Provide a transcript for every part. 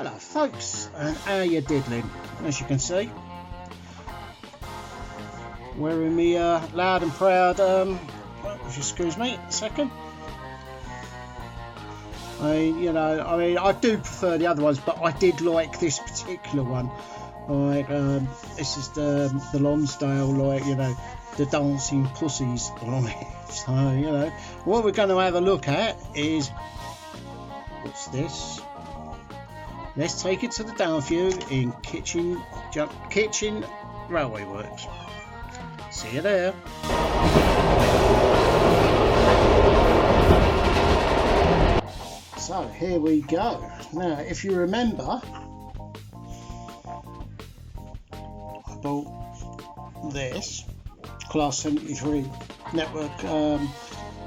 Hello folks, and how you diddling? As you can see, wearing me loud and proud, if you excuse me a second. I do prefer the other ones, but I did like this particular one. Like, this is the Lonsdale, like, the dancing pussies on it. So, what we're going to have a look at is, what's this? Let's take it to the Downview in Kitchen Railway Works. See you there. So here we go. Now, if you remember, I bought this Class 73 Network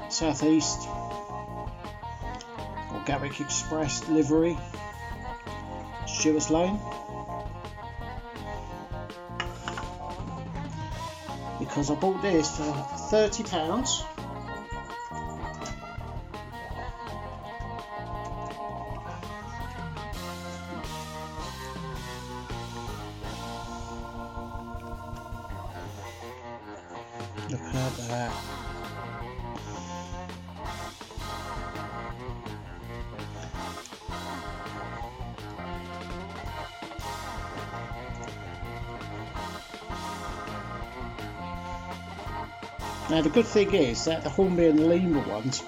Southeast or Gatwick Express livery, Stewart's Lane, because I bought this for £30. Look at that. Now the good thing is that the Hornby and the Lima ones,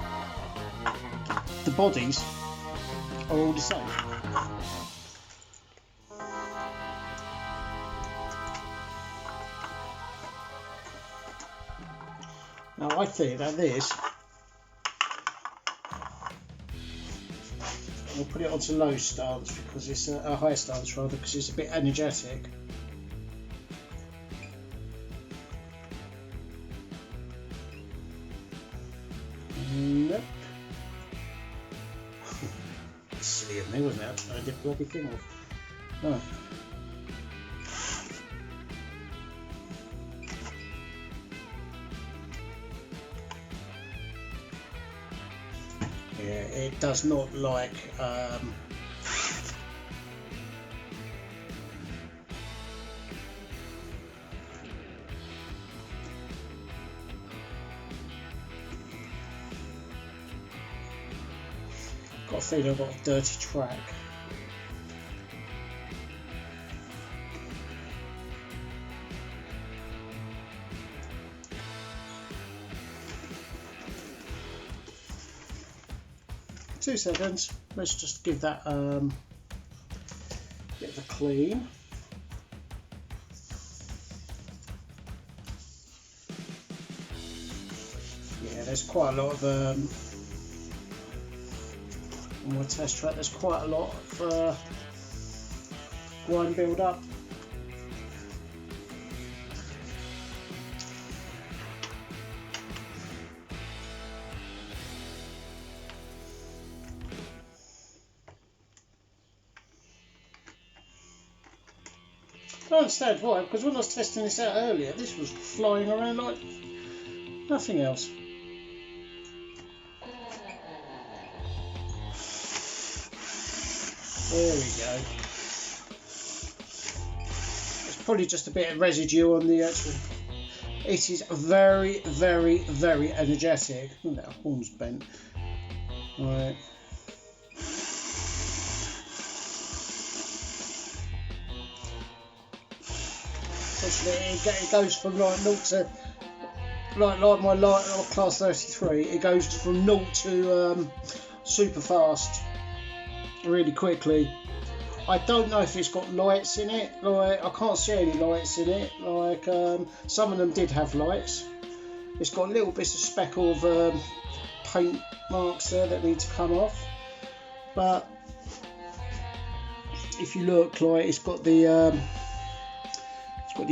the bodies are all the same. Now I think that this, I'll put it onto low stance because it's a high stance rather, because it's a bit energetic. Nope. Silly of me, wasn't it? I did the bloody thing off. No. Yeah, it does not like got a feeling I've got a dirty track. Two seconds. Let's just give that bit of a clean. Yeah, there's quite a lot of on my test track. There's quite a lot of grind build up. I don't understand why, because when I was testing this out earlier, this was flying around like nothing else. There we go. It's probably just a bit of residue on the actual. It is very, very, very energetic. Oh, that horn's bent. Right. It goes from like 0 to like my light Class 33. It goes from 0 to super fast, really quickly. I don't know if it's got lights in it. Like, I can't see any lights in it. Like, some of them did have lights. It's got little bits of speckle of paint marks there that need to come off. But if you look, like, it's got the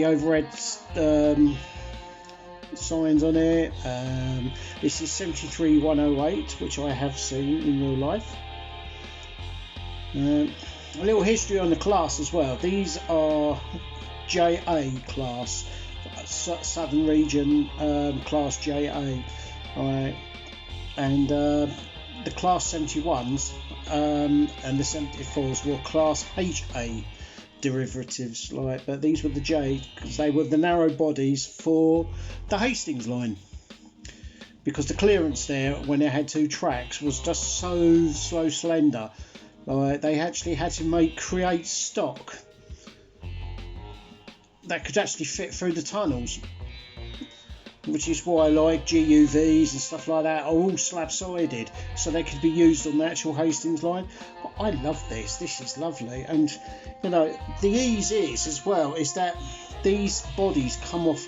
overhead signs on it. This is 73108, which I have seen in real life. A little history on the class as well. These are JA class, Southern Region class JA, right? And the Class 71s and the 74s were Class HA derivatives, like, but these were the J because they were the narrow bodies for the Hastings line, because the clearance there when it had 2 tracks was just so slender. Like, they actually had to create stock that could actually fit through the tunnels, which is why like GUVs and stuff like that are all slab-sided, so they could be used on the actual Hastings line. But I love this. This is lovely, and you know the ease is that these bodies come off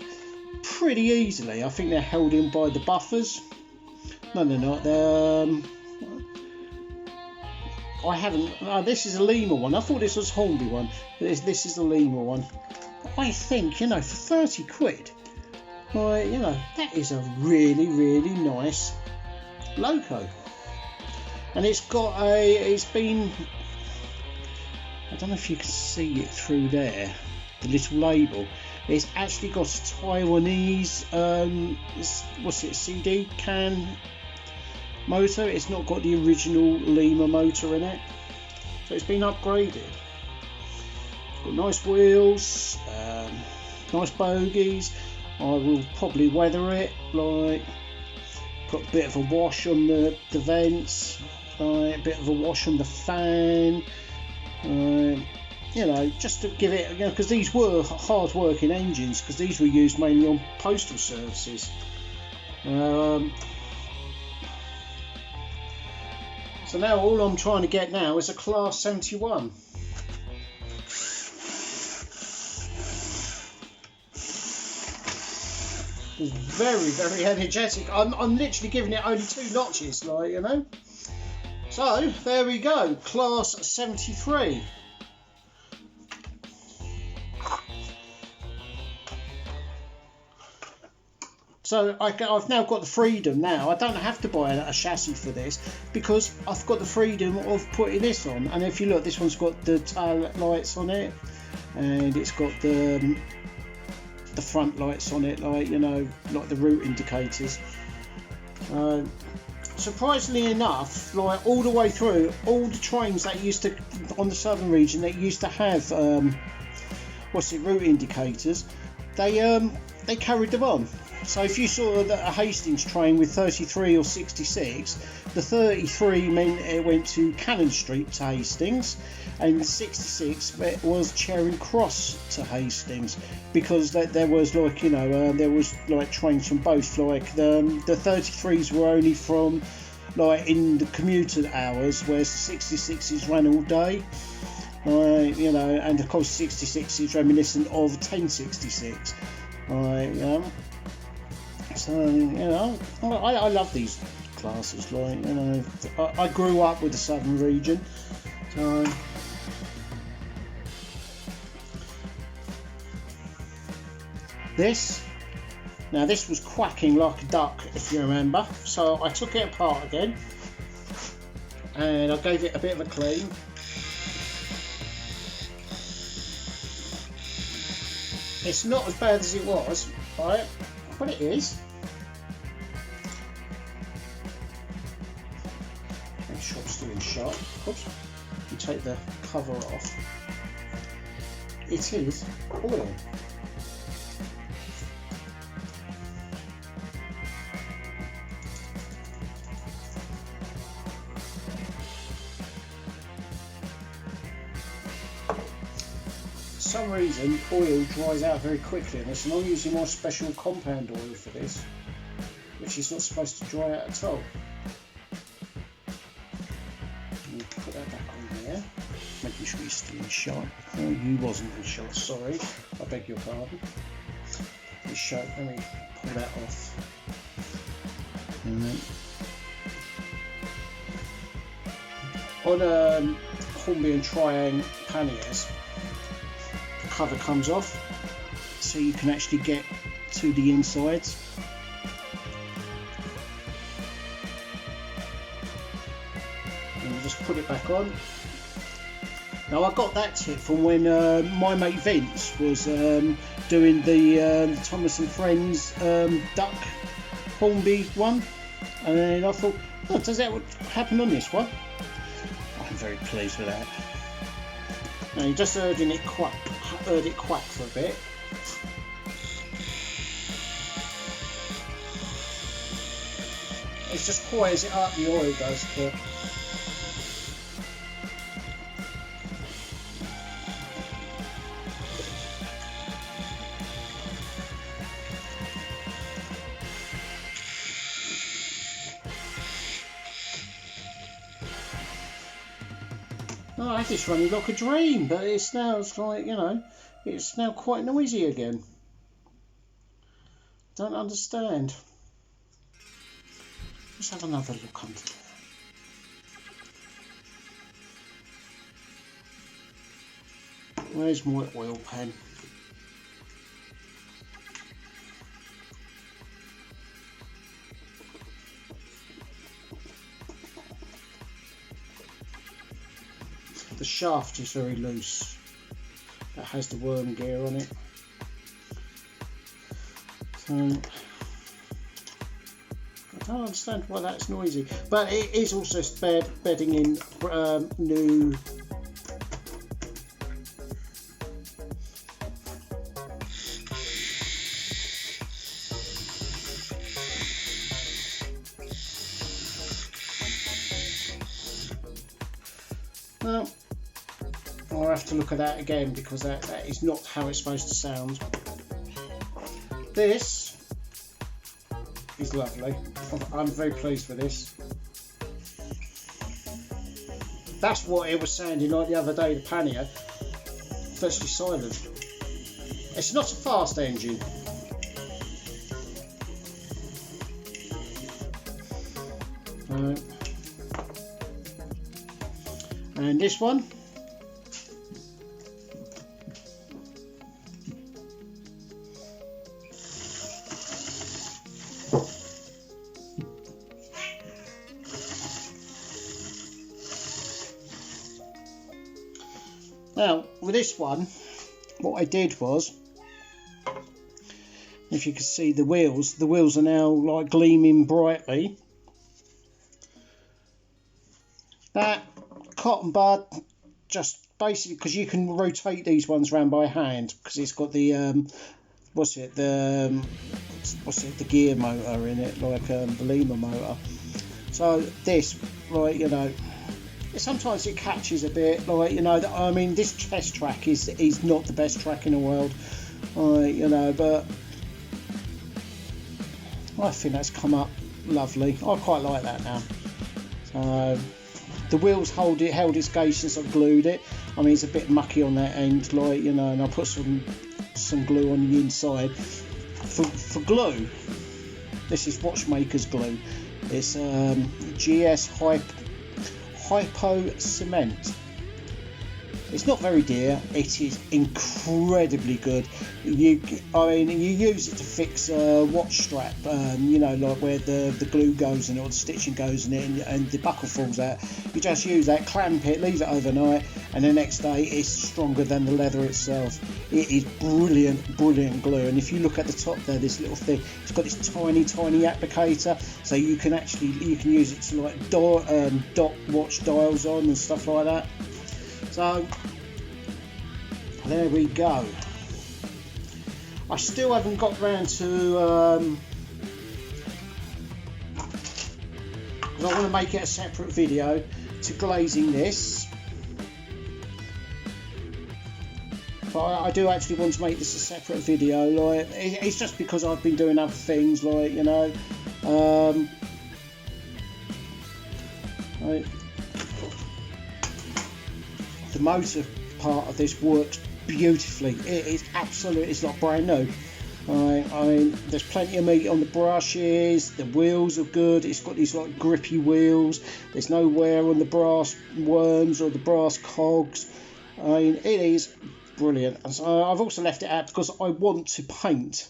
pretty easily. I think they're held in by the buffers. No, they're not. They're I haven't. This is a Lima one. I thought this was Hornby one. This is the Lima one. But I think, you know, for 30 quid, you know, that is a really nice loco. And it's got it's been, I don't know if you can see it through there, the little label. It's actually got a Taiwanese, what's it, CD can motor. It's not got the original Lima motor in it, so it's been upgraded. It's got nice wheels, nice bogies. I will probably weather it, like, got a bit of a wash on the vents, like, a bit of a wash on the fan, you know, just to give it, you know, because these were hard working engines, because these were used mainly on postal services. So now all I'm trying to get now is a Class 71. It's very energetic. I'm literally giving it only 2 notches, like, you know. So there we go, Class 73. So I've now got the freedom now. I don't have to buy a chassis for this, because I've got the freedom of putting this on. And if you look, this one's got the tail lights on it, and it's got the front lights on it, like, you know, like the route indicators. Surprisingly enough, like, all the way through, all the trains that used to, on the southern region, that used to have route indicators, they carried them on. So if you saw a Hastings train with 33 or 66, the 33 meant it went to Cannon Street to Hastings, and 66 was Charing Cross to Hastings, because there was, like, you know, there was like trains from both. Like the 33s were only from, like, in the commuter hours, whereas the 66s ran all day. You know, and of course 66 is reminiscent of 1066. So, you know, I love these classes. Like, you know, I grew up with the southern region, so this was quacking like a duck, if you remember. So I took it apart again, and I gave it a bit of a clean. It's not as bad as it was, right? But it is. Make sure it's doing sharp. Oops. You take the cover off. It is oil. For some reason, oil dries out very quickly in this, and I'm using my special compound oil for this, which is not supposed to dry out at all. Put that back on there, making sure you're still in shot. Oh, you wasn't in shot, sorry, I beg your pardon. Let me pull that off. And then on Hornby and Triang panniers, cover comes off, so you can actually get to the insides. And we'll just put it back on. Now I got that tip from when my mate Vince was doing the Thomas and Friends Duck Hornby one, and then I thought, Oh, does that happen on this one? I'm very pleased with that. Now you just heard it quack for a bit. It's just quiets it up, the oil does, but I had this running like a dream, but it's now, it's like, you know, it's now quite noisy again. Don't understand. Let's have another look under there. Where's my oil pen? The shaft is very loose. That has the worm gear on it. So I don't understand why that's noisy, but it is also bedding in new I'll have to look at that again, because that is not how it's supposed to sound. This is lovely. I'm very pleased with this. That's what it was sounding like the other day, the pannier. Virtually silent. It's not a fast engine. And this one, now with this one, what I did was, if you can see the wheels are now like gleaming brightly. That cotton bud, just basically because you can rotate these ones around by hand, because it's got the the gear motor in it, like the Lima motor. So this, like, you know, sometimes it catches a bit, like, you know, I mean, this test track is not the best track in the world, you know, but I think that's come up lovely. I quite like that now. So the wheels held its gauge since I glued it. I mean, it's a bit mucky on that end, like, you know, and I put some glue on the inside. For glue, this is watchmaker's glue. It's GS Hypo Cement. It's not very dear. It is incredibly good. You use it to fix a watch strap. You know, like where the glue goes in it, or the stitching goes in it, and the buckle falls out. You just use that, clamp it, leave it overnight, and the next day it's stronger than the leather itself. It is brilliant glue. And if you look at the top there, this little thing, it's got this tiny applicator, so you can use it to like dot watch dials on and stuff like that. So there we go. I still haven't got round to because I want to make it a separate video to glazing this, but I do actually want to make this a separate video. Like, it's just because I've been doing other things, like, you know, like, the motor part of this works beautifully. It is absolutely, it's not brand new. I mean, there's plenty of meat on the brushes, the wheels are good, it's got these like grippy wheels, there's no wear on the brass worms or the brass cogs. I mean, it is brilliant. And so I've also left it out because I want to paint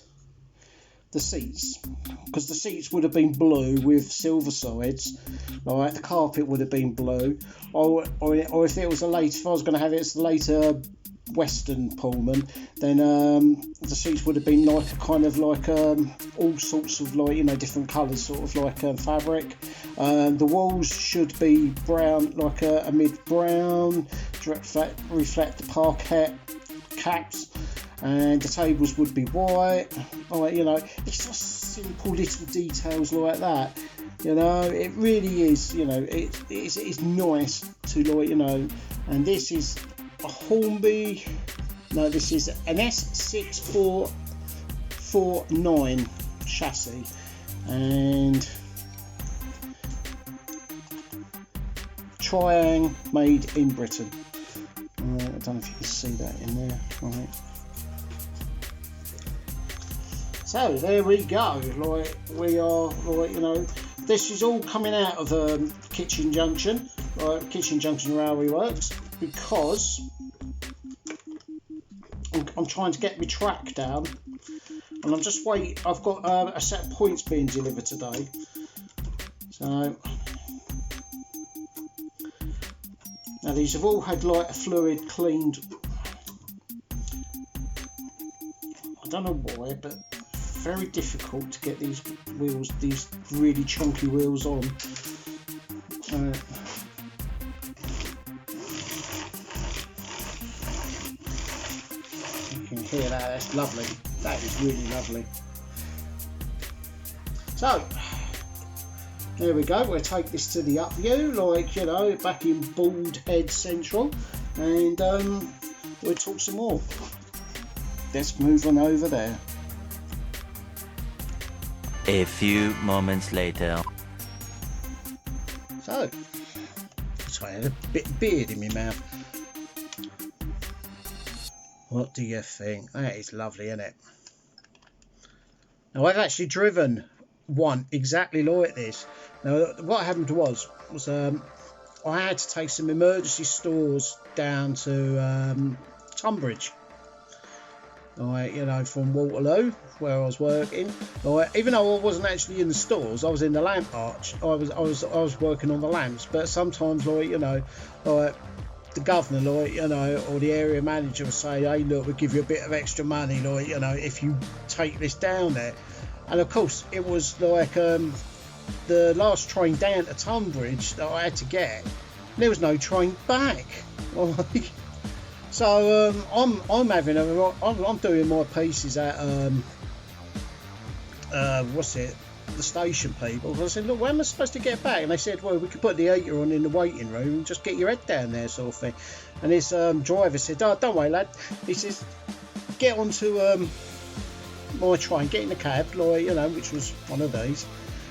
the seats, because the seats would have been blue with silver sides, right? The carpet would have been blue, or if it was if I was going to have it as a later Western Pullman, then the seats would have been like a kind of like all sorts of like, you know, different colours, sort of like fabric. The walls should be brown, like a mid brown, to reflect the parquet caps, and the tables would be white. Like, you know, it's just simple little details like that. You know, it really is. You know, it's nice to, like, you know. And this is a Hornby. No, this is an S6449 chassis, and Triang made in Britain. I don't know if you can see that in there. Right. So there we go. Like, we are, like, you know, this is all coming out of Kitchen Junction, Kitchen Junction Railway Works, because I'm trying to get my track down, and I'm just waiting. I've got a set of points being delivered today, so now these have all had like a fluid cleaned. I don't know why, but very difficult to get these wheels, these really chunky wheels on. You can hear that, that's lovely. That is really lovely. So there we go, we'll take this to the up view, like, you know, back in Bald Head Central, and we'll talk some more. Let's move on over there. A few moments later. So I had a bit of beard in my mouth. What do you think? That is lovely, isn't it? Now, I've actually driven one exactly like this. Now, what happened was I had to take some emergency stores down to Tunbridge. Right, you know, from Waterloo, where I was working. Right, even though I wasn't actually in the stores, I was in the lamp arch. I was working on the lamps. But sometimes, like, you know, like, the governor, like, you know, or the area manager will say, "Hey, look, we'll give you a bit of extra money, like, you know, if you take this down there." And of course, it was like the last train down to Tunbridge that I had to get. There was no train back. So I'm doing my pieces at the station people. I said, look, when am I supposed to get back? And they said, well, we could put the heater on in the waiting room and just get your head down there, sort of thing. And this driver said, oh, don't worry, lad. He says, get onto my train, get in the cab, like, you know, which was one of these.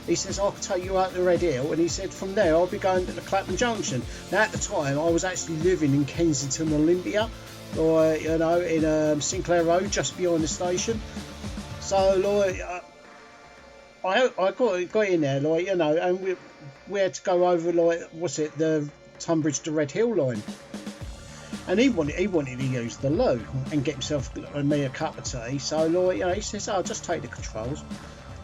He says, I can take you out to Red Hill, and he said, from there I'll be going to the Clapham Junction. Now, at the time, I was actually living in Kensington Olympia, or, you know, in Sinclair Road, just behind the station. So, like, I got in there, like, you know, and we had to go over, like, the Tunbridge to Red Hill line. And he wanted to use the loo and get himself and me a cup of tea. So, like, you know, he says, I'll just take the controls.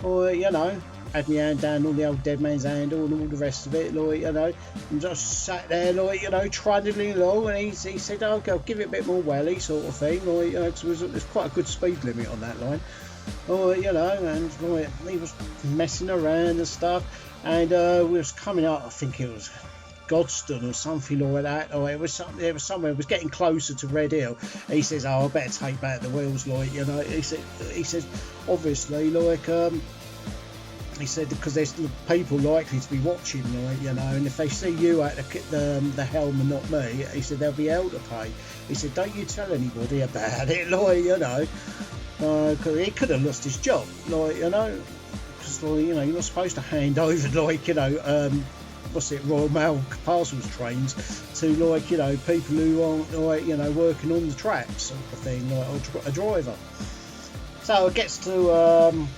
Or, you know, had my hand down on the old dead man's handle and all the rest of it, like, you know, and just sat there, like, you know, trundling along. And he said, oh, I'll give it a bit more welly, sort of thing, like, you know, because there's quite a good speed limit on that line. Or, you know, and like, he was messing around and stuff. And we was coming up, I think it was Godstone or something like that, or it was somewhere, it was getting closer to Red Hill. He says, oh, I better take back the wheels, like, you know. He said obviously, like, he said, because there's people likely to be watching, like, you know, and if they see you at the helm and not me, he said, there'll be hell to pay. He said, don't you tell anybody about it, like, you know, because he could have lost his job, like, you know, because, like, you know, you're not supposed to hand over, like, you know, Royal Mail parcels trains to, like, you know, people who aren't, like, you know, working on the tracks, sort of thing, like, or a driver. So it gets to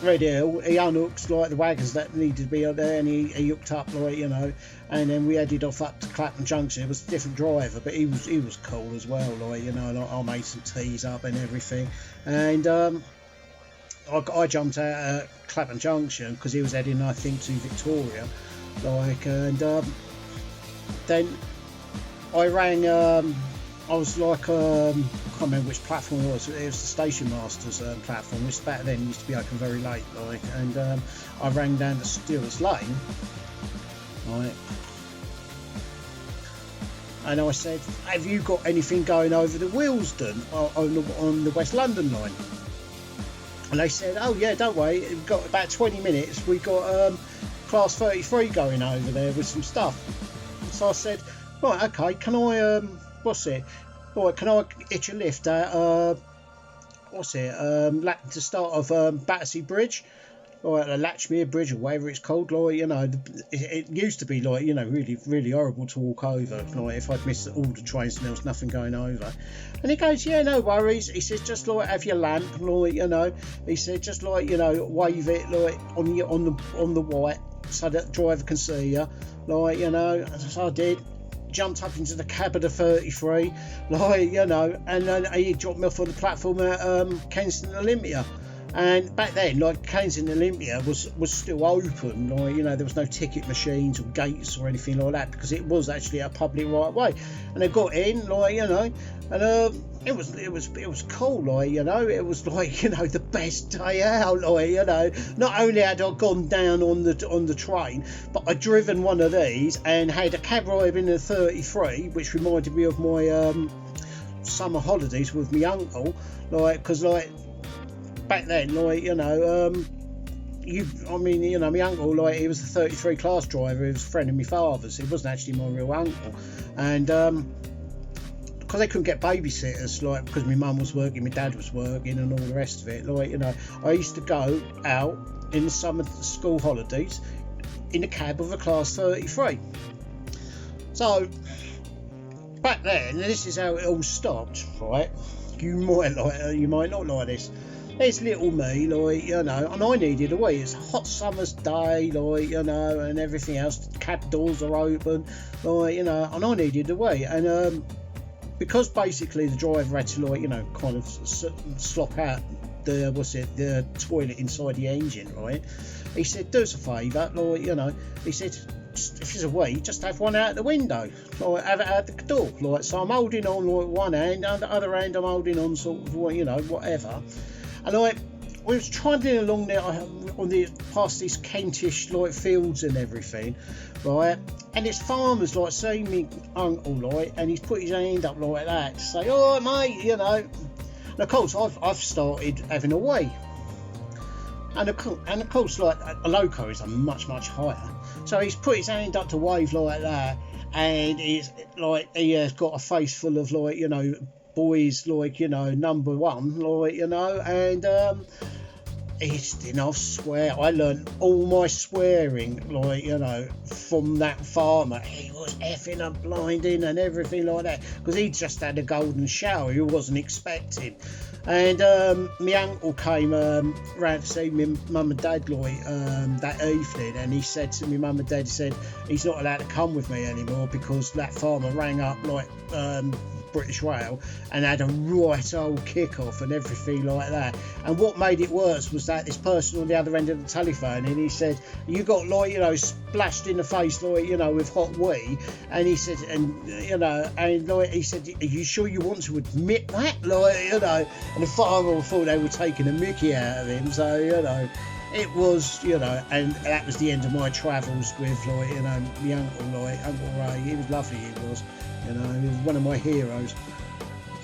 Red Hill, he unhooks, like, the wagons that needed to be up there, and he hooked up, like, you know, and then we headed off up to Clapham Junction. It was a different driver, but he was cool as well, like, you know, like, I made some teas up and everything, and I jumped out at Clapham Junction because he was heading, I think, to Victoria, like, and then I rang. I was like, I can't remember which platform it was. It was the Station Masters platform, which back then used to be open very late, like, and I rang down to Stewart's Lane, right, and I said, have you got anything going over the Willesden on the West London line? And they said, oh yeah, don't worry, we've got about 20 minutes, we got Class 33 going over there with some stuff. So I said, right, okay, can I, what's it? Right, can I hitch a lift at, what's it, the start of Battersea Bridge? Or Latchmere Bridge, or whatever it's called, like, you know, it used to be, like, you know, really, really horrible to walk over, like, if I'd missed all the trains and there was nothing going over. And he goes, yeah, no worries. He says, just like have your lamp, like, you know. He said, just like, you know, wave it like on the white so that the driver can see you, like, you know. So I did. Jumped up into the cab of the 33, like, you know, and then he dropped me off on the platform at Kensington Olympia. And back then, like, Kensington Olympia was still open, like, you know, there was no ticket machines or gates or anything like that, because it was actually a public right way. And I got in, like, you know, and it was cool, like, you know, it was like, you know, the best day out, like, you know. Not only had I gone down on the train, but I'd driven one of these and had a cab ride in the 33, which reminded me of my summer holidays with my uncle, like, because, like, back then, like, you know, I mean, you know, my uncle, like, he was a 33 class driver. He was a friend of my father's. He wasn't actually my real uncle. And because they couldn't get babysitters, like, because my mum was working, my dad was working, and all the rest of it, like, you know, I used to go out in the summer school holidays in the cab of a class 33. So back then, this is how it all stopped, right? You might not like this. There's little me, like, you know, and I needed a wee. It's a hot summer's day, like, you know, and everything else. The cab doors are open, like, you know, and I needed a wee. And because basically the driver had to, like, you know, kind of slop out the toilet inside the engine, right? He said, do us a favour, like, you know, he said, if there's a wee, just have one out the window, like, have it out the door, like. So I'm holding on, like, one hand, and the other hand I'm holding on, sort of, you know, whatever. And like, we was trundling along there past these Kentish, like, fields and everything, right? And this farmer's, like, seeing me uncle, like, and he's put his hand up like that to say, "Oh, mate," you know. And of course, I've started having a wee. And of course, like, a loco is a much higher. So he's put his hand up to wave like that, and he's like, he has got a face full of, like, you know, boys, like, you know, number one, like, you know, and I swear, I learned all my swearing, like, you know, from that farmer. He was effing and blinding and everything like that, because he just had a golden shower he wasn't expecting. And my uncle came round to see my mum and dad, like, that evening, and he said to my mum and dad, he said he's not allowed to come with me anymore because that farmer rang up, like, British Rail and had a right old kick-off and everything like that. And what made it worse was that this person on the other end of the telephone, and he said, you got, like, you know, splashed in the face, like, you know, with hot wee. And he said, and, you know, and, like, he said, are you sure you want to admit that, like, you know? And the farmer thought they were taking a mickey out of him. So, you know, it was, you know, and that was the end of my travels with, like, you know, my uncle, like, Uncle Ray. He was lovely, he was. You know, he was one of my heroes.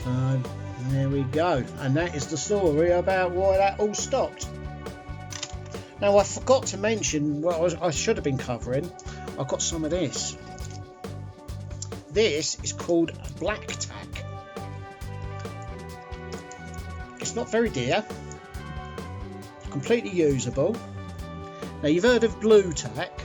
So there we go, and that is the story about why that all stopped. Now, I forgot to mention what I should have been covering. I've got some of this. This is called black tack. It's not very dear, completely usable. Now, you've heard of blue tack.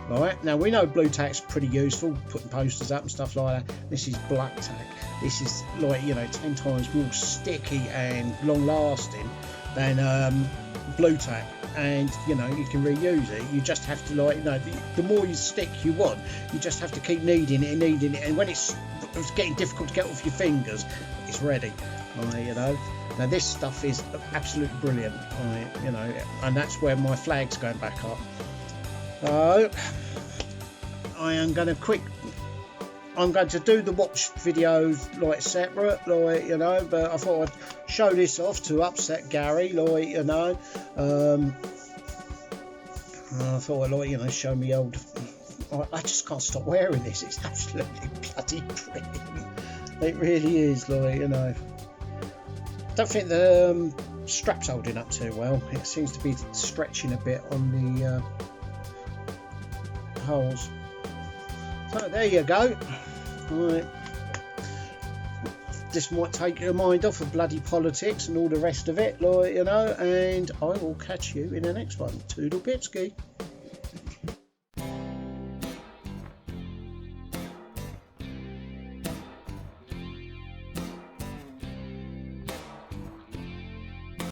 Right, now we know blue tack's pretty useful, putting posters up and stuff like that. This is black tack. This is, like, you know, 10 times more sticky and long lasting than blue tack, and, you know, you can reuse it. You just have to, like, you know, the more you stick you want, you just have to keep kneading it, and when it's getting difficult to get off your fingers, it's ready. right, you know. Now this stuff is absolutely brilliant, right, you know, and that's where my flag's going back up. So I am going to I'm going to do the watch videos like separate, like, you know, but I thought I'd show this off to upset Gary, like, you know. I thought I'd, like, you know, show me old. I just can't stop wearing this. It's absolutely bloody brilliant. It really is, like, you know. I don't think the strap's holding up too well. It seems to be stretching a bit on the holes. So there you go. Right. This might take your mind off of bloody politics and all the rest of it, like, you know, and I will catch you in the next one. Toodle Pipski.